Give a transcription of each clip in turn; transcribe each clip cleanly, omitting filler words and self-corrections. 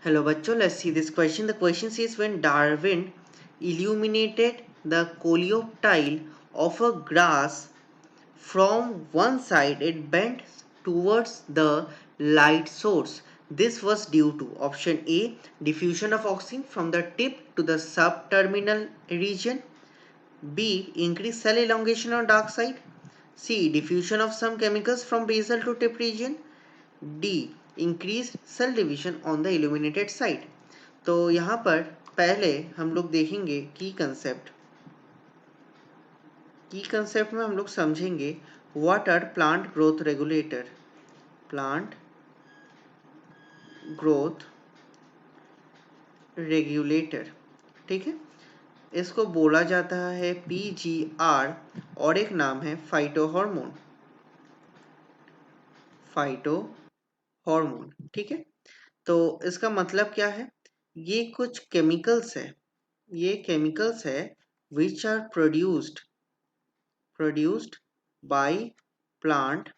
Hello bachcho, let's see this question. The question says when Darwin illuminated the coleoptile of a grass from one side, it bent towards the light source. This was due to option A, diffusion of oxygen from the tip to the subterminal region, B, increased cell elongation on dark side, C, diffusion of some chemicals from basal to tip region, D increase cell division on the illuminated side. तो यहाँ पर पहले हम लोग देखेंगे की concept में हम लोग समझेंगे what are plant growth regulator. Plant growth regulator, ठीक है, इसको बोला जाता है पीजीआर और एक नाम है फाइटोहॉर्मोन। फाइटोहॉर्मोन, ठीक है। तो इसका मतलब क्या है, ये कुछ केमिकल्स है, ये केमिकल्स है which are produced by plant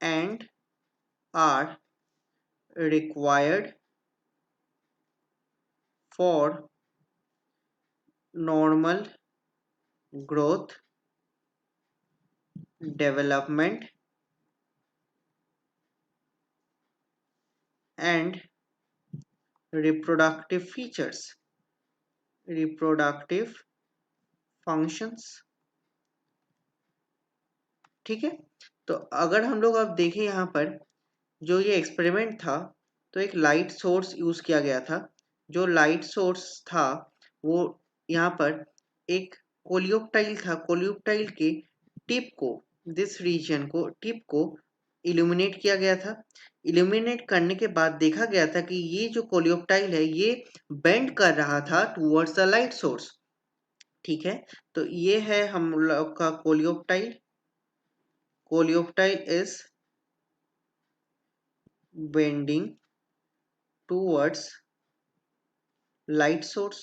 and are required for normal growth, development and reproductive features, reproductive functions, ठीक है। तो अगर हम लोग अब देखें यहाँ पर जो ये एक्सपेरिमेंट था, तो एक लाइट सोर्स यूज किया गया था। जो लाइट सोर्स था वो यहाँ पर एक कोलियोप्टाइल था। कोलियोप्टाइल के टिप को, दिस रीजन को, टिप को इल्यूमिनेट किया गया था। इल्यूमिनेट करने के बाद देखा गया था कि ये जो कोलियोप्टाइल है ये बेंड कर रहा था टुवर्ड्स द लाइट सोर्स, ठीक है। तो ये है हम लोग का coleoptile. Coleoptile is bending towards light source,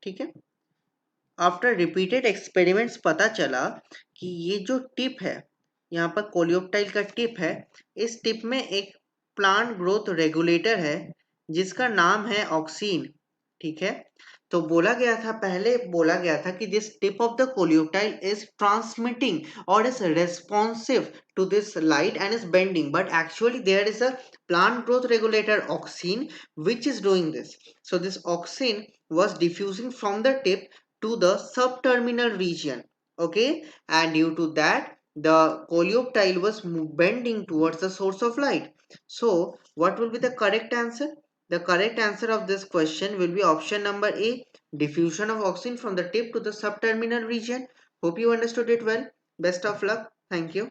ठीक है। आफ्टर रिपीटेड एक्सपेरिमेंट्स पता चला कि ये जो टिप है, यहाँ पर कोलियोप्टाइल का टिप है, इस टिप में एक प्लांट ग्रोथ रेगुलेटर है जिसका नाम है ऑक्सीन, ठीक है। तो पहले बोला गया था कि this tip of the coleoptile is transmitting और is responsive to this light and is bending, but actually there is a plant growth regulator auxin which is doing this. So this auxin was diffusing from the tip to the subterminal region, okay, and due to that the coleoptile was bending towards the source of light. So what will be the correct answer? The correct answer of this question will be option number A, diffusion of oxygen from the tip to the subterminal region. Hope you understood it well. Best of luck. Thank you.